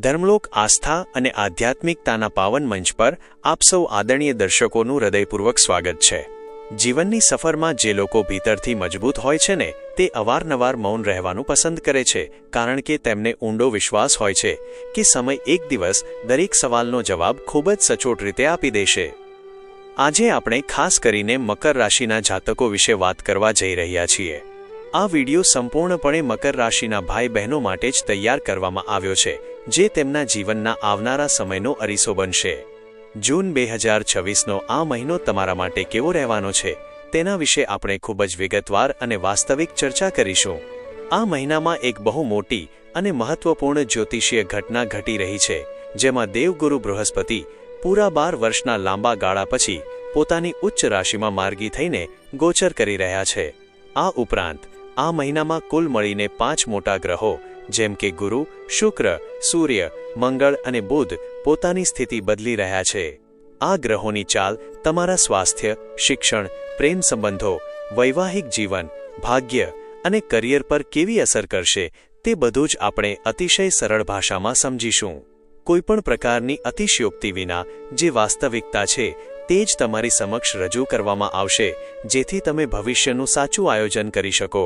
ધર્મલોક આસ્થા અને આધ્યાત્મિકતાના પાવન મંચ પર આપ સૌ આદરણીય દર્શકોનું હૃદયપૂર્વક સ્વાગત છે। જીવનની સફરમાં જે લોકો ભીતરથી મજબૂત હોય છે ને તે અવારનવાર મૌન રહેવાનું પસંદ કરે છે, કારણ કે તેમને ઊંડો વિશ્વાસ હોય છે કે સમય એક દિવસ દરેક સવાલનો જવાબ ખૂબ જ સચોટ રીતે આપી દેશે। આજે આપણે ખાસ કરીને મકર રાશિના જાતકો વિશે વાત કરવા જઈ રહ્યા છીએ। આ વિડિયો સંપૂર્ણપણે મકર રાશિના ભાઈ બહેનો માટે જ તૈયાર કરવામાં આવ્યો છે, જે તેમના જીવનના આવનારા સમયનો અરીસો બનશે। જૂન 2026નો આ મહિનો તમારા માટે કેવો રહેવાનો છે તેના વિશે આપણે ખૂબ જ વિગતવાર અને વાસ્તવિક ચર્ચા કરીશું। આ મહિનામાં એક બહુ મોટી અને મહત્વપૂર્ણ જ્યોતિષીય ઘટના ઘટી રહી છે, જેમાં દેવગુરુ બૃહસ્પતિ પૂરા 12 વર્ષના લાંબા ગાળા પછી પોતાની ઉચ્ચ રાશિમાં માર્ગી થઈને ગોચર કરી રહ્યા છે। આ ઉપરાંત આ મહિનામાં કુલ મળીને 5 મોટા ગ્રહો જેમ કે ગુરુ, શુક્ર, સૂર્ય, મંગળ અને બુધ પોતાની સ્થિતિ બદલી રહ્યા છે। આ ગ્રહોની ચાલ તમારા સ્વાસ્થ્ય, શિક્ષણ, પ્રેમ સંબંધો, વૈવાહિક જીવન, ભાગ્ય અને કરિયર પર કેવી અસર કરશે તે બધું જ આપણે અતિશય સરળ ભાષામાં સમજીશું। કોઈપણ પ્રકારની અતિશયોક્તિ વિના જે વાસ્તવિકતા છે તે જ તમારી સમક્ષ રજૂ કરવામાં આવશે, જેથી તમે ભવિષ્યનું સાચું આયોજન કરી શકો।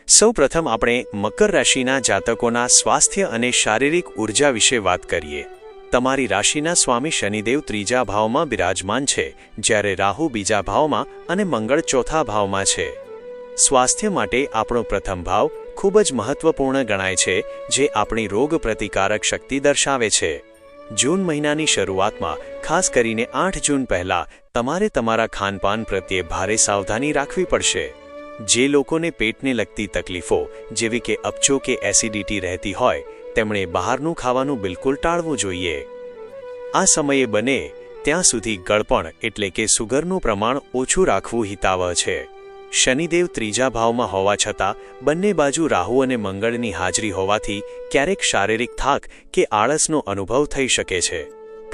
સૌપ્રથમ આપણે મકર રાશિના જાતકોના સ્વાસ્થ્ય અને શારીરિક ઉર્જા વિશે વાત કરીએ। તમારી રાશિના સ્વામી શનિદેવ 3જા ભાવમાં બિરાજમાન છે, જ્યારે રાહુ 2જા ભાવમાં અને મંગળ 4થા ભાવમાં છે। સ્વાસ્થ્ય માટે આપણો પ્રથમ ભાવ ખૂબ જ મહત્વપૂર્ણ ગણાય છે, જે આપણી રોગ પ્રતિકારક શક્તિ દર્શાવે છે। જૂન મહિનાની શરૂઆતમાં ખાસ કરીને 8 જૂન પહેલાં તમારે તમારા ખાનપાન પ્રત્યે ભારે સાવધાની રાખવી પડશે। જે લોકોને પેટને લગતી તકલીફો જેવી કે અપચો કે એસિડિટી રહેતી હોય તેમણે બહારનું ખાવાનું બિલકુલ ટાળવું જોઈએ। આ સમયે બને ત્યાં સુધી ગળપણ એટલે કે સુગરનું પ્રમાણ ઓછું રાખવું હિતાવહ છે। શનિદેવ 3જા ભાવમાં હોવા છતાં બંને બાજુ રાહુ અને મંગળની હાજરી હોવાથી ક્યારેક શારીરિક થાક કે આળસનો અનુભવ થઈ શકે છે।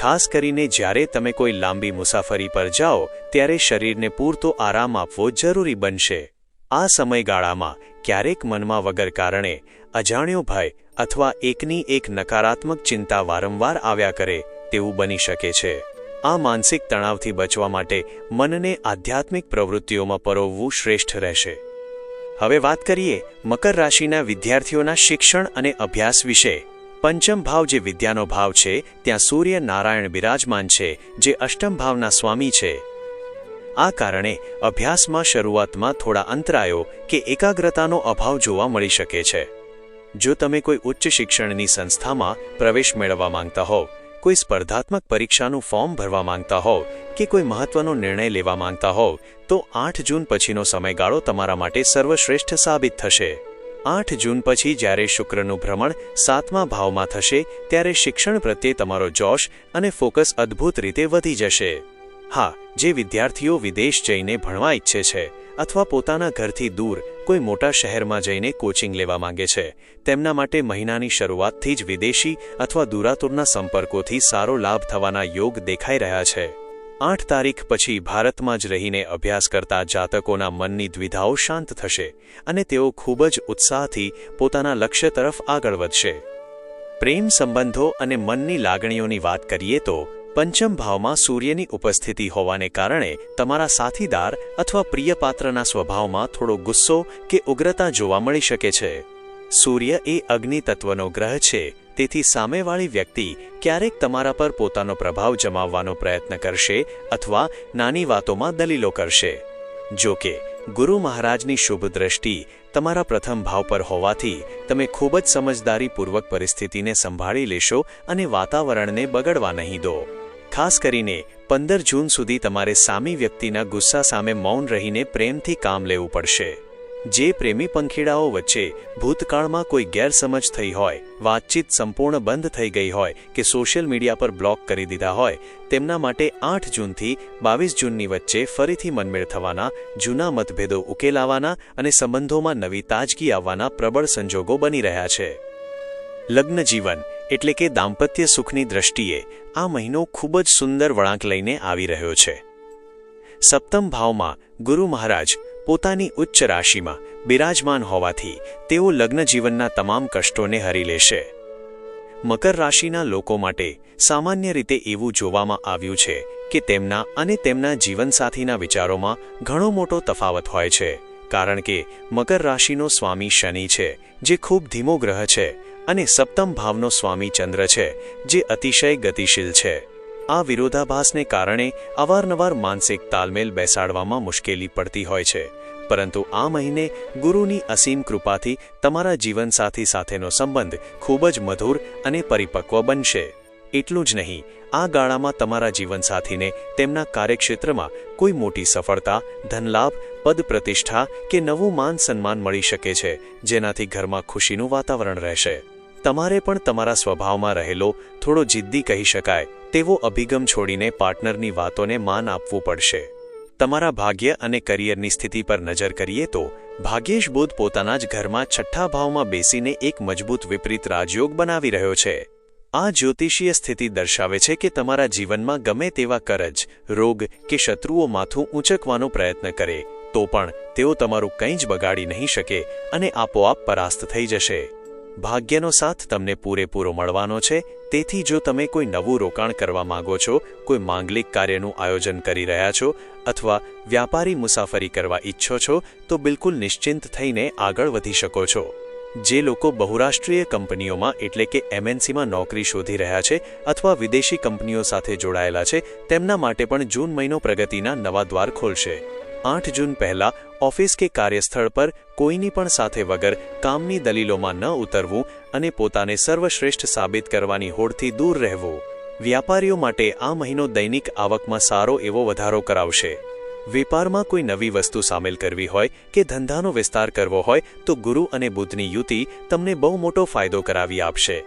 ખાસ કરીને જ્યારે તમે કોઈ લાંબી મુસાફરી પર જાઓ ત્યારે શરીરને પૂરતો આરામ આપવો જરૂરી બનશે। આ સમયગાળામાં ક્યારેક મનમાં વગર કારણે અજાણ્યો ભય અથવા એકની એક નકારાત્મક ચિંતા વારંવાર આવ્યા કરે તેવું બની શકે છે। આ માનસિક તણાવથી બચવા માટે મનને આધ્યાત્મિક પ્રવૃત્તિઓમાં પરોવવું શ્રેષ્ઠ રહેશે। હવે વાત કરીએ મકર રાશિના વિદ્યાર્થીઓના શિક્ષણ અને અભ્યાસ વિશે। પંચમ ભાવ જે વિદ્યાનો ભાવ છે ત્યાં સૂર્ય નારાયણ બિરાજમાન છે, જે અષ્ટમ ભાવના સ્વામી છે। આ કારણે અભ્યાસમાં શરૂઆતમાં થોડા અંતરાયો કે એકાગ્રતાનો અભાવ જોવા મળી શકે છે। જો તમે કોઈ ઉચ્ચ શિક્ષણની સંસ્થામાં પ્રવેશ મેળવવા માંગતા હોવ, કોઈ સ્પર્ધાત્મક પરીક્ષાનું ફોર્મ ભરવા માંગતા હોવ કે કોઈ મહત્વનો નિર્ણય લેવા માંગતા હોવ તો 8 જૂન પછીનો સમયગાળો તમારા માટે સર્વશ્રેષ્ઠ સાબિત થશે। 8 જૂન પછી જ્યારે શુક્રનું ભ્રમણ 7મા ભાવમાં થશે ત્યારે શિક્ષણ પ્રત્યે તમારો જોશ અને ફોકસ અદ્ભુત રીતે વધી જશે। હા, જે વિદ્યાર્થીઓ વિદેશ જઈને ભણવા ઈચ્છે છે અથવા પોતાના ઘરથી દૂર કોઈ મોટા શહેરમાં જઈને કોચિંગ લેવા માંગે છે તેમના માટે મહિનાની શરૂઆતથી જ વિદેશી અથવા દૂરાતુરના સંપર્કોથી સારો લાભ થવાના યોગ દેખાઈ રહ્યા છે। 8 તારીખ પછી ભારતમાં જ રહીને અભ્યાસ કરતા જાતકોના મનની દ્વિધાઓ શાંત થશે અને તેઓ ખૂબ જ ઉત્સાહથી પોતાના લક્ષ્ય તરફ આગળ વધશે। પ્રેમ સંબંધો અને મનની લાગણીઓની વાત કરીએ તો પંચમ ભાવમાં સૂર્યની ઉપસ્થિતિ હોવાને કારણે તમારા સાથીદાર અથવા પ્રિય પાત્રના સ્વભાવમાં થોડો ગુસ્સો કે ઉગ્રતા જોવા મળી શકે છે। સૂર્ય એ અગ્નિ તત્વનો ગ્રહ છે, તેથી સામેવાળી વ્યક્તિ ક્યારેક તમારા પર પોતાનો પ્રભાવ જમાવવાનો પ્રયત્ન કરશે અથવા નાની વાતોમાં દલીલો કરશે। જો કે ગુરુ મહારાજની શુભ દ્રષ્ટિ તમારા પ્રથમ ભાવ પર હોવાથી તમે ખૂબ જ સમજદારીપૂર્વક પરિસ્થિતિને સંભાળી લેશો અને વાતાવરણને બગડવા નહીં દો। ખાસ કરીને 15 જૂન સુધી તમારે સામી વ્યક્તિના ગુસ્સા સામે મૌન રહીને પ્રેમથી કામ લેવું પડશે। જે પ્રેમી પંખીડાઓ વચ્ચે ભૂતકાળમાં કોઈ ગેરસમજ થઈ હોય, વાતચીત સંપૂર્ણ બંધ થઈ ગઈ હોય કે સોશિયલ મીડિયા પર બ્લોક કરી દીધા હોય તેમના માટે 8 જૂનથી 22 જૂનની વચ્ચે ફરીથી મનમેળ થવાના, જૂના મતભેદો ઉકેલાવાના અને સંબંધોમાં નવી તાજગી આવવાના પ્રબળ સંજોગો બની રહ્યા છે। લગ્ન જીવન એટલે કે દાંપત્ય સુખની દ્રષ્ટિએ આ મહિનો ખૂબ જ સુંદર વળાંક લઈને આવી રહ્યો છે। 7મ ભાવમાં ગુરુ મહારાજ પોતાની ઉચ્ચ રાશિમાં બિરાજમાન હોવાથી તેઓ લગ્ન જીવનના તમામ કષ્ટોને હરી લેશે। મકર રાશિના લોકો માટે સામાન્ય રીતે એવું જોવામાં આવ્યું છે કે તેમના અને તેમના જીવનસાથીના વિચારોમાં ઘણો મોટો તફાવત હોય છે, કારણ કે મકર રાશિનો સ્વામી શનિ છે, જે ખૂબ ધીમો ગ્રહ છે, અને સપ્તમ ભાવનો સ્વામી ચંદ્ર છે, જે અતિશય ગતિશીલ છે. આ વિરોધાભાસને કારણે અવારનવાર માનસિક તાલમેલ બેસાડવામાં મુશ્કેલી પડતી હોય છે, પરંતુ આ મહિને ગુરુની અસીમ કૃપાથી તમારા જીવનસાથી સાથેનો સંબંધ ખૂબ જ મધુર અને પરિપક્વ બનશે. એટલું જ નહીં, આ ગાળામાં તમારા જીવનસાથીને તેમના કાર્યક્ષેત્રમાં કોઈ મોટી સફળતા, ધનલાભ, પદ પ્રતિષ્ઠા કે નવું માન સન્માન મળી શકે છે, જેનાથી ઘરમાં ખુશીનું વાતાવરણ રહેશે. તમારે પણ તમારા સ્વભાવમાં રહેલો થોડો જિદ્દી કહી શકાય તેવો અભિગમ છોડીને પાર્ટનરની વાતોને માન આપવું પડશે. તમારા ભાગ્ય અને કરિયરની સ્થિતિ પર નજર કરીએ તો ભાગ્યેશ બુધ પોતાના જ ઘરમાં છઠ્ઠા ભાવમાં બેસીને એક મજબૂત વિપરીત રાજયોગ બનાવી રહ્યો છે. આ જ્યોતિષીય સ્થિતિ દર્શાવે છે કે તમારા જીવનમાં ગમે તેવા કરજ, રોગ કે શત્રુઓ માથું ઊંચકવાનો પ્રયત્ન કરે તો પણ તેઓ તમારું કંઈ જ બગાડી નહીં શકે અને આપોઆપ પરાસ્ત થઈ જશે. ભાગ્યનો સાથ તમને પૂરેપૂરો મળવાનો છે, તેથી જો તમે કોઈ નવું રોકાણ કરવા માંગો છો, કોઈ માંગલિક કાર્યનું આયોજન કરી રહ્યા છો અથવા વ્યાપારી મુસાફરી કરવા ઈચ્છો છો તો બિલકુલ નિશ્ચિંત થઈને આગળ વધી શકો છો. જે લોકો બહુરાષ્ટ્રીય કંપનીઓમાં એટલે કે MNCમાં નોકરી શોધી રહ્યા છે અથવા વિદેશી કંપનીઓ સાથે જોડાયેલા છે, તેમના માટે પણ જૂન મહિનો પ્રગતિના નવા દ્વાર ખોલશે. 8 જૂન પહેલાં ઓફિસ કે કાર્યસ્થળ પર કોઈની પણ સાથે વગર કામની દલીલોમાં ન ઉતરવું અને પોતાને સર્વશ્રેષ્ઠ સાબિત કરવાની હોડથી દૂર રહેવું. વ્યાપારીઓ માટે આ મહિનો દૈનિક આવકમાં સારો એવો વધારો કરાવશે. વેપારમાં કોઈ નવી વસ્તુ સામેલ કરવી હોય કે ધંધાનો વિસ્તાર કરવો હોય તો ગુરુ અને બુધની યુતિ તમને બહુ મોટો ફાયદો કરાવી આપશે.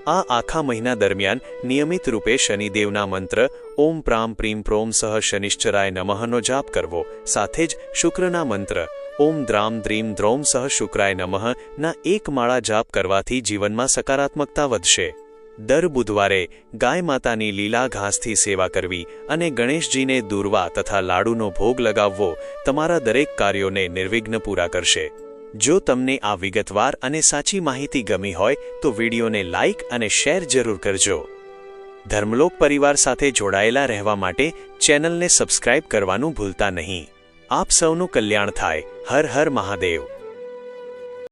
આ આખા મહિના દરમિયાન નિયમિત રૂપે શનિદેવના મંત્ર ઓમ પ્રામ પ્રીમ પ્રોમ સહ શનિશ્ચરાય નમઃનો જાપ કરવો, સાથે જ શુક્રના મંત્ર ઓમ દ્રામ દ્રીમ દ્રૌમ સહ શુક્રાય નમઃ ના એક માળા જાપ કરવાથી જીવનમાં સકારાત્મકતા વધશે. દર બુધવારે ગાય માતાની લીલા ઘાસથી સેવા કરવી અને ગણેશજીને દૂર્વા તથા લાડુનો ભોગ લગાવવો તમારા દરેક કાર્યોને નિર્વિઘ્ન પૂરા કરશે. જો તમને આ વિગતવાર અને સાચી માહિતી ગમી હોય તો વિડીયોને લાઇક અને શેર જરૂર કરજો. ધર્મલોક પરિવાર સાથે જોડાયેલા રહેવા માટે ચેનલને સબસ્ક્રાઇબ કરવાનું ભૂલતા નહીં. આપ સૌનું કલ્યાણ થાય. હર હર મહાદેવ.